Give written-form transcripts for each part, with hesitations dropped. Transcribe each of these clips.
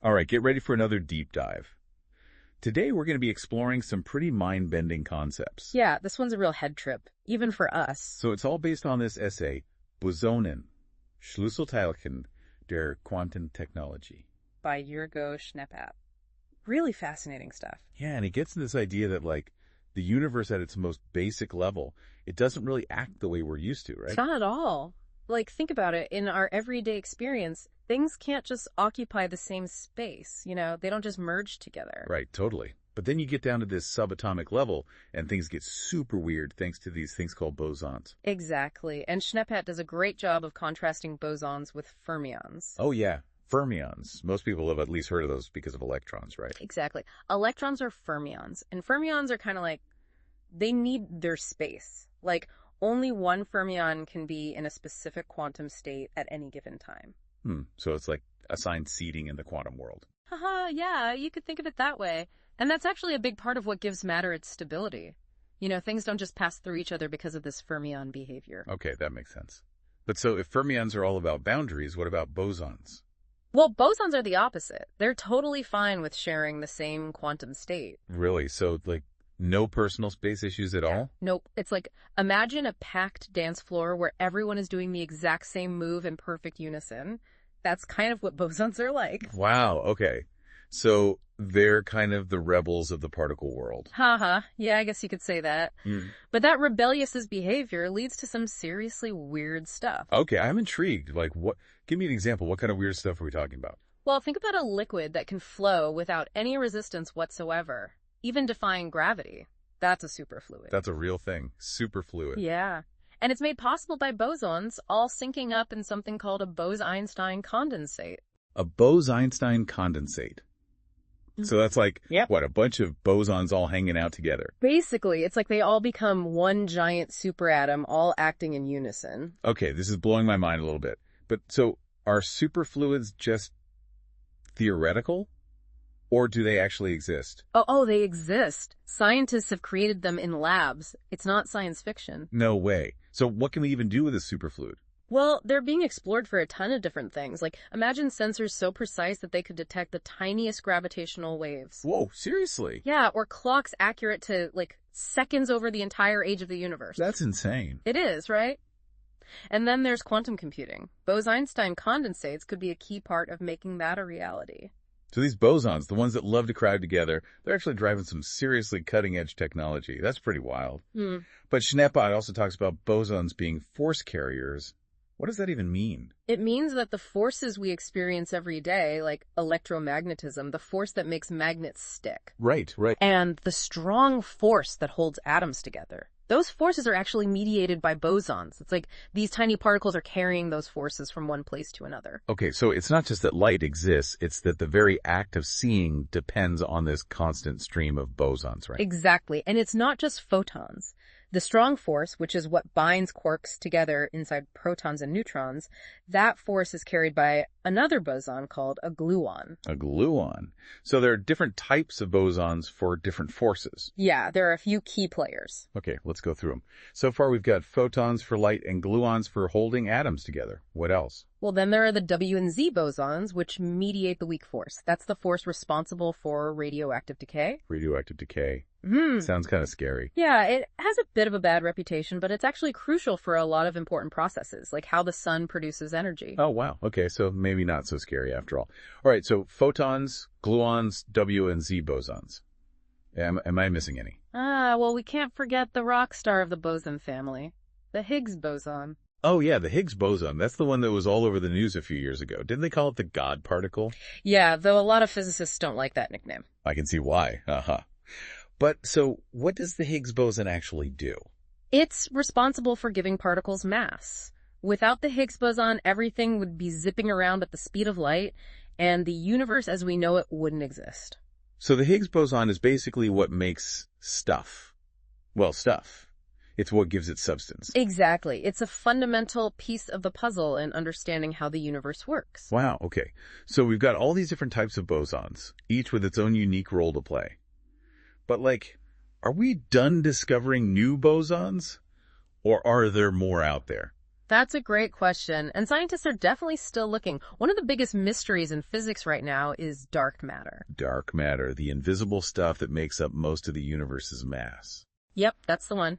All right, get ready for another deep dive. Today we're going to be exploring some pretty mind-bending concepts. Yeah, this one's a real head trip, even for us. So it's all based on this essay, Bosonen, Schlüsselteilchen der Quantentechnologie. By Jürgen Schneeppert. Really fascinating stuff. Yeah, and it gets to this idea that, like, the universe at its most basic level, it doesn't really act the way we're used to, right? Not at all. Like, think about it. In our everyday experience, things can't just occupy the same space. They don't just merge together. Right, totally. But then you get down to this subatomic level, and things get super weird thanks to these things called bosons. Exactly. And Schneeppert does a great job of contrasting bosons with fermions. Oh, yeah. Fermions. Most people have at least heard of those because of electrons, right? Exactly. Electrons are fermions. And fermions are kind of like, they need their space. Like, only one fermion can be in a specific quantum state at any given time. So it's like assigned seating in the quantum world. Haha, yeah, you could think of it that way. And that's actually a big part of what gives matter its stability. Things don't just pass through each other because of this fermion behavior. Okay, that makes sense. But so if fermions are all about boundaries, what about bosons? Well, bosons are the opposite. They're totally fine with sharing the same quantum state. Really? So, like, no personal space issues at all? Nope. It's like, imagine a packed dance floor where everyone is doing the exact same move in perfect unison. That's kind of what bosons are like. Wow, okay. So they're kind of the rebels of the particle world. Haha, yeah, I guess you could say that. But that rebellious behavior leads to some seriously weird stuff. Okay, I'm intrigued. Like, what? Give me an example. What kind of weird stuff are we talking about? Well, think about a liquid that can flow without any resistance whatsoever, even defying gravity. That's a superfluid. That's a real thing. Superfluid. Yeah. And it's made possible by bosons all syncing up in something called a Bose-Einstein condensate. A Bose-Einstein condensate. So that's like, what, a bunch of bosons all hanging out together? Basically, it's like they all become one giant superatom, all acting in unison. Okay, this is blowing my mind a little bit. But so are superfluids just theoretical? Or do they actually exist? Oh, they exist. Scientists have created them in labs. It's not science fiction. No way. So what can we even do with a superfluid? Well, they're being explored for a ton of different things. Like, imagine sensors so precise that they could detect the tiniest gravitational waves. Whoa, seriously? Yeah, or clocks accurate to, like, seconds over the entire age of the universe. That's insane. It is, right? And then there's quantum computing. Bose-Einstein condensates could be a key part of making that a reality. So these bosons, the ones that love to crowd together, they're actually driving some seriously cutting-edge technology. That's pretty wild. But Schneeppert also talks about bosons being force carriers. What does that even mean? It means that the forces we experience every day, like electromagnetism, the force that makes magnets stick. Right. And the strong force that holds atoms together. Those forces are actually mediated by bosons. It's like these tiny particles are carrying those forces from one place to another. Okay, so it's not just that light exists, it's that the very act of seeing depends on this constant stream of bosons, right? Exactly. And it's not just photons. The strong force, which is what binds quarks together inside protons and neutrons, that force is carried by another boson called a gluon. A gluon. So there are different types of bosons for different forces. Yeah, there are a few key players. Okay, let's go through them. So far we've got photons for light and gluons for holding atoms together. What else? Well, then there are the W and Z bosons, which mediate the weak force. That's the force responsible for radioactive decay. Radioactive decay. Sounds kind of scary. Yeah, it has a bit of a bad reputation, but it's actually crucial for a lot of important processes, like how the sun produces energy. Oh, wow. Okay, so maybe not so scary after all. All right, so photons, gluons, W and Z bosons. Am I missing any? Well, we can't forget the rock star of the boson family, the Higgs boson. Oh, yeah, the Higgs boson. That's the one that was all over the news a few years ago. Didn't they call it the God particle? Yeah, though a lot of physicists don't like that nickname. I can see why. But so what does the Higgs boson actually do? It's responsible for giving particles mass. Without the Higgs boson, everything would be zipping around at the speed of light, and the universe as we know it wouldn't exist. So the Higgs boson is basically what makes stuff. Well, stuff. It's what gives it substance. Exactly. It's a fundamental piece of the puzzle in understanding how the universe works. Wow, okay. So we've got all these different types of bosons, each with its own unique role to play. But, like, are we done discovering new bosons? Or are there more out there? That's a great question, and scientists are definitely still looking. One of the biggest mysteries in physics right now is dark matter. Dark matter, the invisible stuff that makes up most of the universe's mass. Yep, that's the one.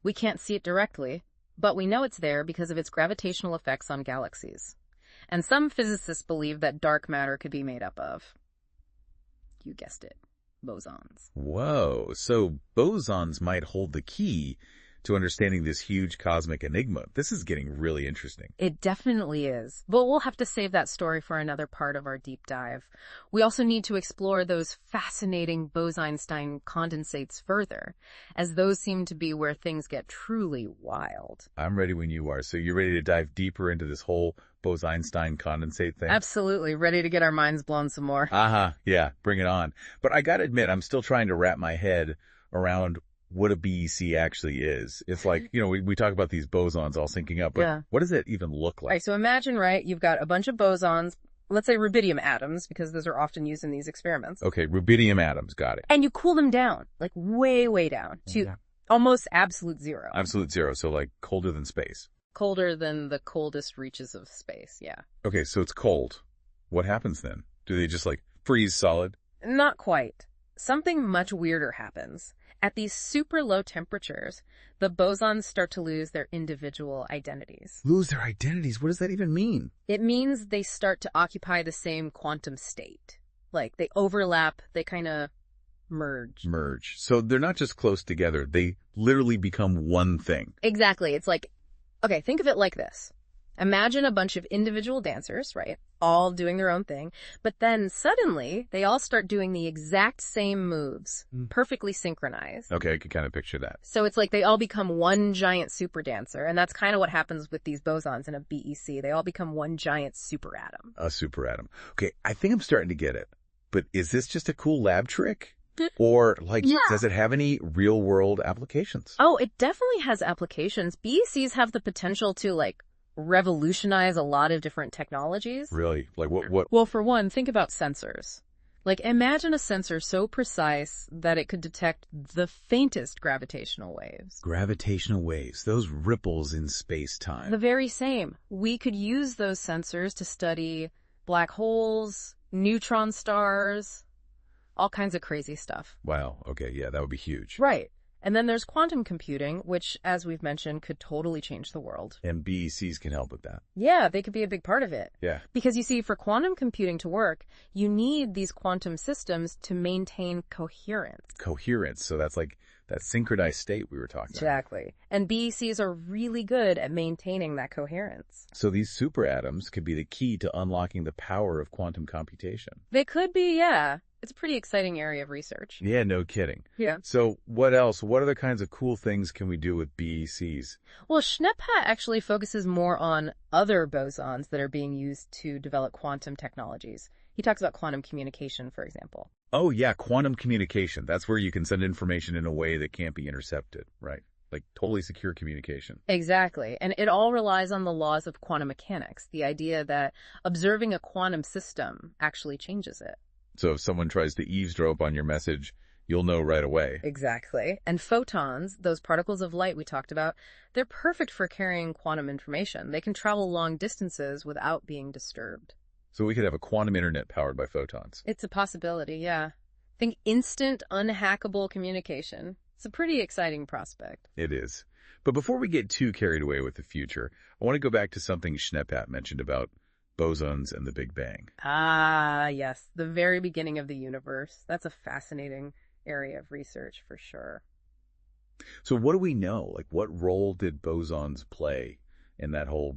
We can't see it directly, but we know it's there because of its gravitational effects on galaxies. And some physicists believe that dark matter could be made up of, you guessed it, bosons. Whoa, so bosons might hold the key to understanding this huge cosmic enigma. This is getting really interesting. It definitely is. But we'll have to save that story for another part of our deep dive. We also need to explore those fascinating Bose-Einstein condensates further, as those seem to be where things get truly wild. I'm ready when you are. So you're ready to dive deeper into this whole Bose-Einstein condensate thing? Absolutely. Ready to get our minds blown some more. Yeah, bring it on. But I gotta admit, I'm still trying to wrap my head around what a BEC actually is. It's like, we talk about these bosons all syncing up, but What does it even look like? Right, so imagine, right, you've got a bunch of bosons, let's say rubidium atoms, because those are often used in these experiments. Okay, rubidium atoms, got it. And you cool them down, like way, way down to almost absolute zero. Absolute zero, so like colder than space. Colder than the coldest reaches of space, yeah. Okay, so it's cold. What happens then? Do they just like freeze solid? Not quite. Something much weirder happens. At these super low temperatures, the bosons start to lose their individual identities. Lose their identities? What does that even mean? It means they start to occupy the same quantum state. Like, they overlap, they kind of merge. Merge. So they're not just close together, they literally become one thing. Exactly. It's like, okay, think of it like this. Imagine a bunch of individual dancers, right? All doing their own thing. But then suddenly, they all start doing the exact same moves, perfectly synchronized. Okay, I can kind of picture that. So it's like they all become one giant super dancer. And that's kind of what happens with these bosons in a BEC. They all become one giant super atom. A super atom. Okay, I think I'm starting to get it. But is this just a cool lab trick? Or, does it have any real-world applications? Oh, it definitely has applications. BECs have the potential to, revolutionize a lot of different technologies. Really? Like what? Well, for one, think about sensors. Like, imagine a sensor so precise that it could detect the faintest gravitational waves. Gravitational waves, those ripples in space-time. The very same. We could use those sensors to study black holes, neutron stars, all kinds of crazy stuff. Wow. Okay. Yeah, that would be huge. Right. And then there's quantum computing, which, as we've mentioned, could totally change the world. And BECs can help with that. Yeah, they could be a big part of it. Yeah. Because you see, for quantum computing to work, you need these quantum systems to maintain coherence. Coherence. So that's like that synchronized state we were talking about. Exactly. And BECs are really good at maintaining that coherence. So these superatoms could be the key to unlocking the power of quantum computation. They could be, yeah. It's a pretty exciting area of research. Yeah, no kidding. Yeah. So what else? What other kinds of cool things can we do with BECs? Well, Schneeppaa actually focuses more on other bosons that are being used to develop quantum technologies. He talks about quantum communication, for example. Oh, yeah, quantum communication. That's where you can send information in a way that can't be intercepted, right? Like totally secure communication. Exactly. And it all relies on the laws of quantum mechanics, the idea that observing a quantum system actually changes it. So if someone tries to eavesdrop on your message, you'll know right away. Exactly. And photons, those particles of light we talked about, they're perfect for carrying quantum information. They can travel long distances without being disturbed. So we could have a quantum internet powered by photons. It's a possibility, yeah. Think instant, unhackable communication. It's a pretty exciting prospect. It is. But before we get too carried away with the future, I want to go back to something Schneeppaa mentioned about bosons and the Big Bang. Ah, yes. The very beginning of the universe. That's a fascinating area of research for sure. So what do we know? Like, what role did bosons play in that whole,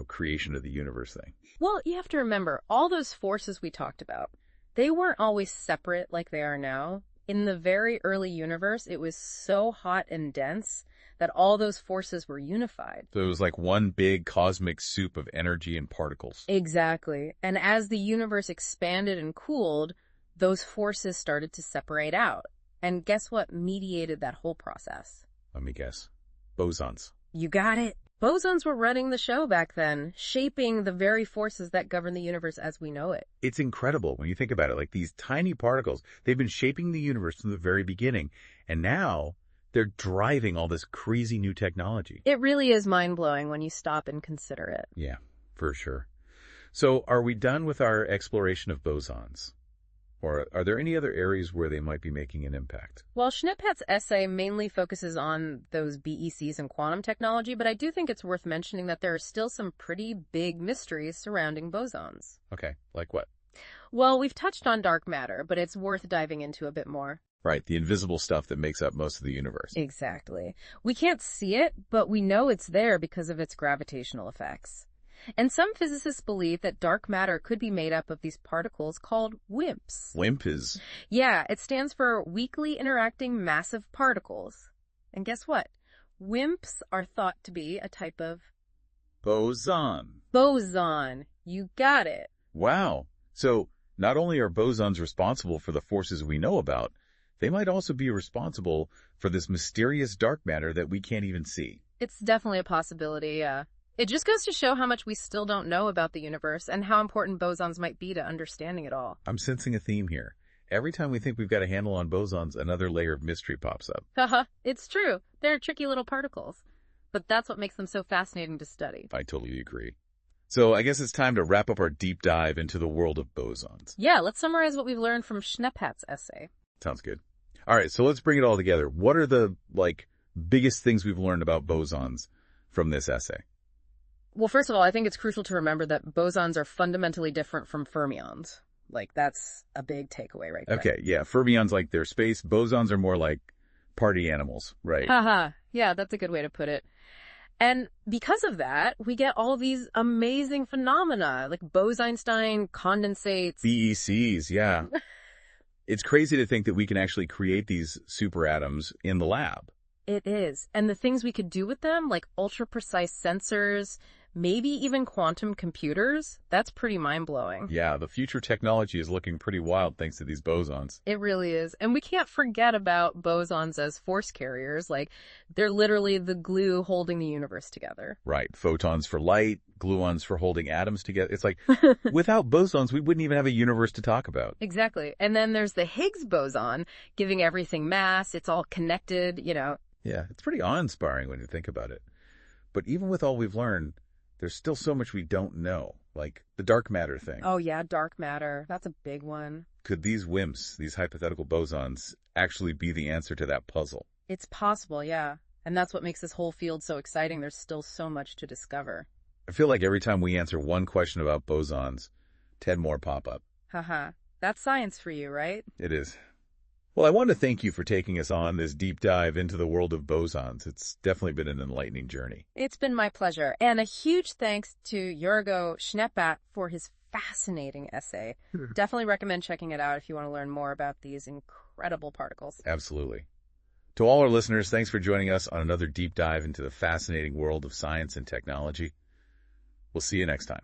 creation of the universe thing? Well, you have to remember, all those forces we talked about, they weren't always separate like they are now. In the very early universe, it was so hot and dense that all those forces were unified. So it was like one big cosmic soup of energy and particles. Exactly. And as the universe expanded and cooled, those forces started to separate out. And guess what mediated that whole process? Let me guess. Bosons. You got it. Bosons were running the show back then, shaping the very forces that govern the universe as we know it. It's incredible when you think about it. Like these tiny particles, they've been shaping the universe from the very beginning. And now they're driving all this crazy new technology. It really is mind-blowing when you stop and consider it. Yeah, for sure. So are we done with our exploration of bosons? Or are there any other areas where they might be making an impact? Well, Schneepat's essay mainly focuses on those BECs and quantum technology, but I do think it's worth mentioning that there are still some pretty big mysteries surrounding bosons. Okay, like what? Well, we've touched on dark matter, but it's worth diving into a bit more. Right, the invisible stuff that makes up most of the universe. Exactly. We can't see it, but we know it's there because of its gravitational effects. And some physicists believe that dark matter could be made up of these particles called WIMPs. WIMP is... Yeah, it stands for weakly interacting massive particles. And guess what? WIMPs are thought to be a type of... boson. Boson. You got it. Wow. So, not only are bosons responsible for the forces we know about, they might also be responsible for this mysterious dark matter that we can't even see. It's definitely a possibility, yeah. It just goes to show how much we still don't know about the universe and how important bosons might be to understanding it all. I'm sensing a theme here. Every time we think we've got a handle on bosons, another layer of mystery pops up. Haha, it's true. They're tricky little particles. But that's what makes them so fascinating to study. I totally agree. So I guess it's time to wrap up our deep dive into the world of bosons. Yeah, let's summarize what we've learned from Schneepat's essay. Sounds good. All right, so let's bring it all together. What are the, biggest things we've learned about bosons from this essay? Well, first of all, I think it's crucial to remember that bosons are fundamentally different from fermions. That's a big takeaway right there. Okay, yeah, fermions like their space. Bosons are more like party animals, right? Haha, yeah, that's a good way to put it. And because of that, we get all these amazing phenomena, like Bose-Einstein, condensates. BECs, yeah. It's crazy to think that we can actually create these superatoms in the lab. It is. And the things we could do with them, like ultra-precise sensors, maybe even quantum computers, that's pretty mind-blowing. Yeah, the future technology is looking pretty wild thanks to these bosons. It really is. And we can't forget about bosons as force carriers. They're literally the glue holding the universe together. Right. Photons for light, gluons for holding atoms together. It's like, without bosons, we wouldn't even have a universe to talk about. Exactly. And then there's the Higgs boson, giving everything mass. It's all connected, Yeah, it's pretty awe-inspiring when you think about it. But even with all we've learned, there's still so much we don't know, like the dark matter thing. Oh yeah, dark matter. That's a big one. Could these WIMPs, these hypothetical bosons, actually be the answer to that puzzle? It's possible, yeah. And that's what makes this whole field so exciting. There's still so much to discover. I feel like every time we answer one question about bosons, 10 more pop up. Haha. That's science for you, right? It is. Well, I want to thank you for taking us on this deep dive into the world of bosons. It's definitely been an enlightening journey. It's been my pleasure. And a huge thanks to Jorgo Schneepat for his fascinating essay. Definitely recommend checking it out if you want to learn more about these incredible particles. Absolutely. To all our listeners, thanks for joining us on another deep dive into the fascinating world of science and technology. We'll see you next time.